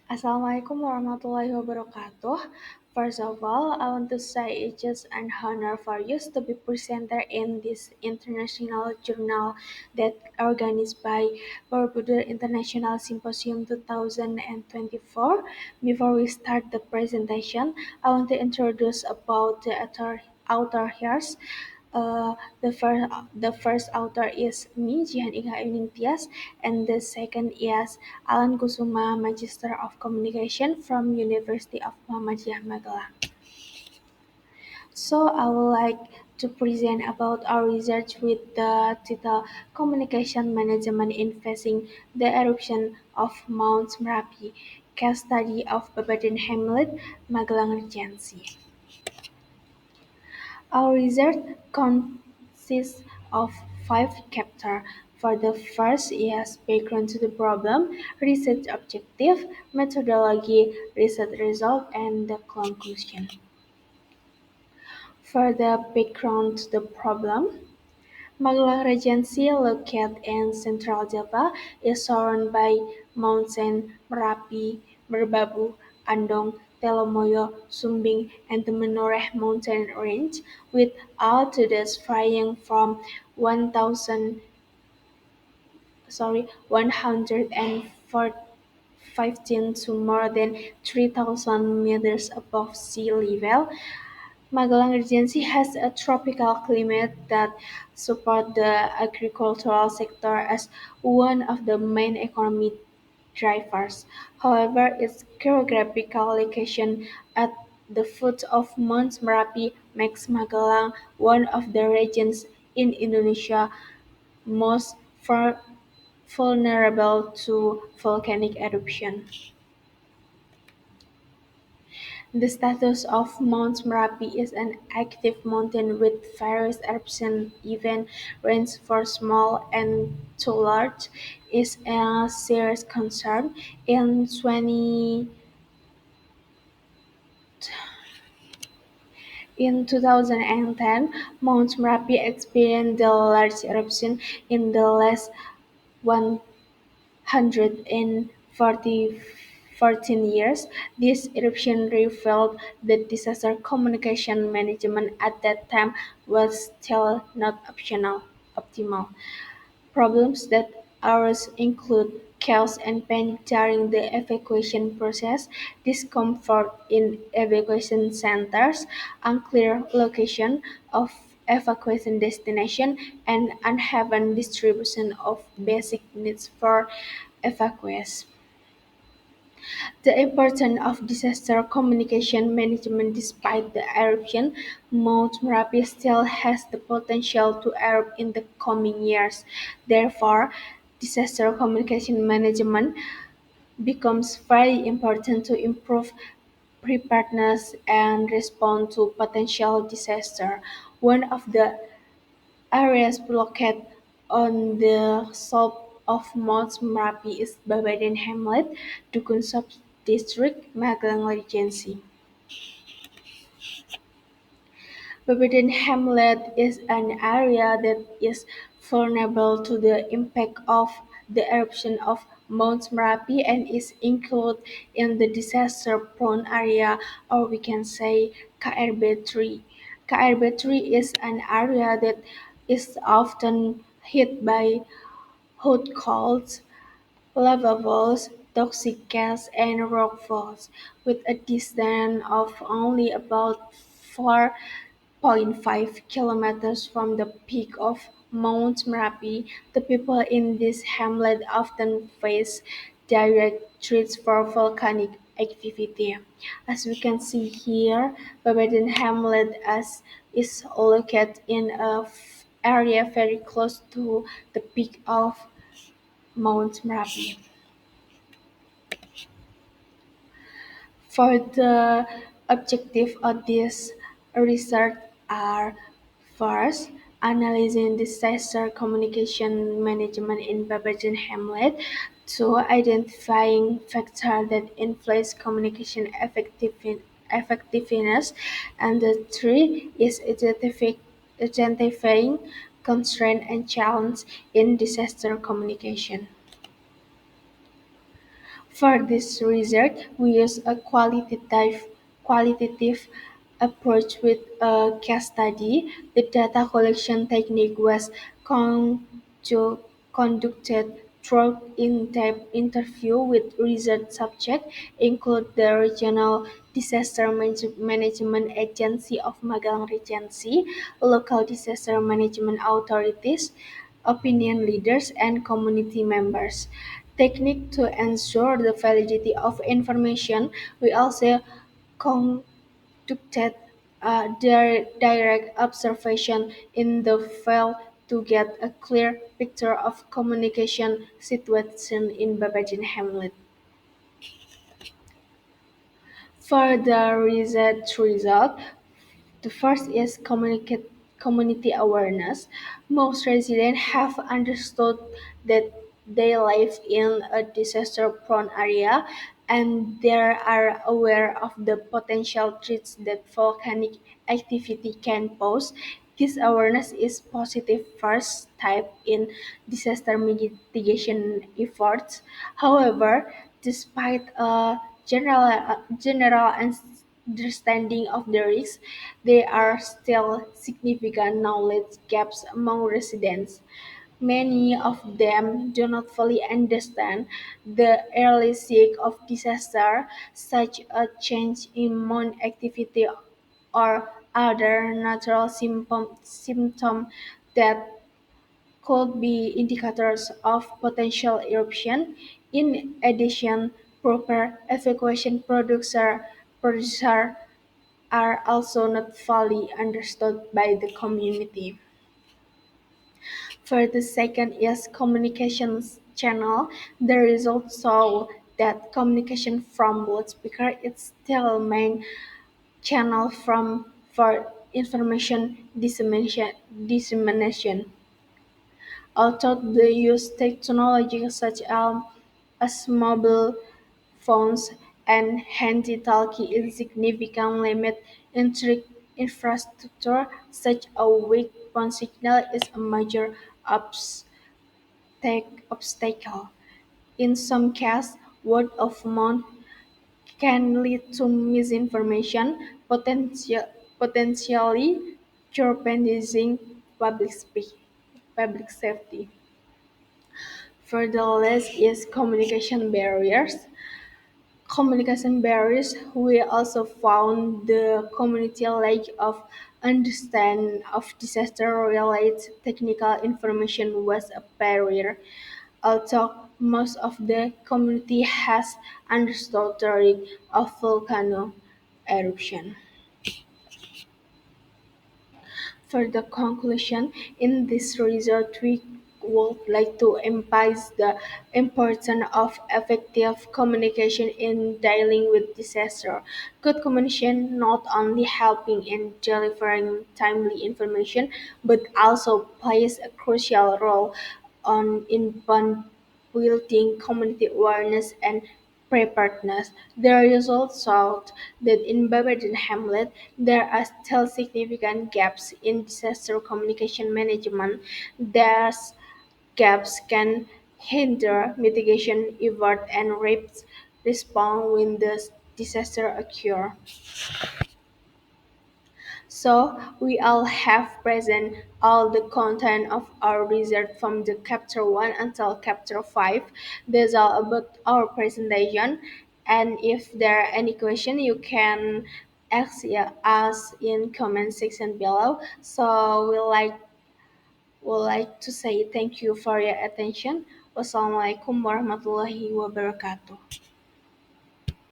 Assalamualaikum warahmatullahi wabarakatuh. First of all, I want to say it's just an honor for you to be presenter in this international journal that organized by Borobudur International Symposium 2024. Before we start the presentation, I want to introduce about the author here. Uh, the first author is me, Jihan Inga Evening Tias, and the second is Alan Kusuma, Magister of Communication from University of Muhammadiyah Magelang. So I would like to present about our research with the title Communication Management in Facing the Eruption of Mount Merapi, case study of Babadan Hamlet, Magelang Regency. Our research consists of five chapters. For the first is background to the problem, research objective, methodology, research result, and the conclusion. For the background to the problem, Magelang Regency, located in central Java, is surrounded by mountains Merapi, Merbabu, Andong, Telomoyo, Sumbing, and the Menoreh mountain range, with altitudes varying from 115 to more than 3,000 meters above sea level. Magelang Regency has a tropical climate that supports the agricultural sector as one of the main economic drivers. However, its geographical location at the foot of Mount Merapi makes Magelang one of the regions in Indonesia most vulnerable to volcanic eruption. The status of Mount Merapi is an active mountain with various eruption events ranging from small and to large is a serious concern. In 2010, Mount Merapi experienced the largest eruption in the last 114 years. This eruption revealed that disaster communication management at that time was still not optimal. Problems that arose include chaos and panic during the evacuation process, discomfort in evacuation centers, unclear location of evacuation destination, and uneven distribution of basic needs for evacuees. The importance of disaster communication management. Despite the eruption, Mount Merapi still has the potential to erupt in the coming years. Therefore, disaster communication management becomes very important to improve preparedness and respond to potential disaster. One of the areas located on the slope of Mount Merapi is Babadan Hamlet, Dukun Sub-District, Magelang Regency. Babadan Hamlet is an area that is vulnerable to the impact of the eruption of Mount Merapi and is included in the disaster-prone area, or we can say KRB3. KRB3 is an area that is often hit by hot coals, lava flows, toxic gas, and rock falls, with a distance of only about 4.5 kilometers from the peak of Mount Merapi. The people in this hamlet often face direct threats for volcanic activity. As we can see here, Babadan Hamlet is located in a area very close to the peak of Mount Merapi. For the objective of this research are first, analyzing disaster communication management in Babajan Hamlet, two, identifying factors that influence communication effectiveness, and the three is identifying constraints and challenges in disaster communication. For this research, we use a qualitative approach with a case study. The data collection technique was conducted through in-depth interview with research subjects, include the Regional Disaster Management Agency of Magelang Regency, local disaster management authorities, opinion leaders, and community members. Technique to ensure the validity of information, we also conducted direct observation in the field to get a clear picture of communication situation in Babajan Hamlet. For the research result, the first is community awareness. Most residents have understood that they live in a disaster-prone area and they are aware of the potential threats that volcanic activity can pose. This awareness is positive first step in disaster mitigation efforts. However, despite a general understanding of the risks, there are still significant knowledge gaps among residents. Many of them do not fully understand the early signs of disaster, such as change in moon activity or other natural symptoms that could be indicators of potential eruption. In addition, proper evacuation procedures are also not fully understood by the community. For the second is communications channel. The results show that communication from loudspeaker is still main channel for information dissemination. Although they use technology as mobile phones and handy-talkie insignificant limit infrastructure, such a weak phone signal is a major obstacle. In some cases, word of mouth can lead to misinformation, potentially jeopardizing public safety. Further is communication barriers. We also found the community lack of understand of disaster-related technical information was a barrier. Although most of the community has understood the risk of volcano eruption. For the conclusion, in this result, we would like to emphasize the importance of effective communication in dealing with disaster. Good communication not only helping in delivering timely information, but also plays a crucial role in building community awareness and preparedness. The results showed that in Babadin Hamlet, there are still significant gaps in disaster communication management. These gaps can hinder mitigation effort and response when the disaster occurs. So we all have present all the content of our research from the chapter 1 until chapter 5. That's all about our presentation. And if there are any question, you can ask us in comment section below. So we like to say thank you for your attention. Wassalamualaikum warahmatullahi wabarakatuh.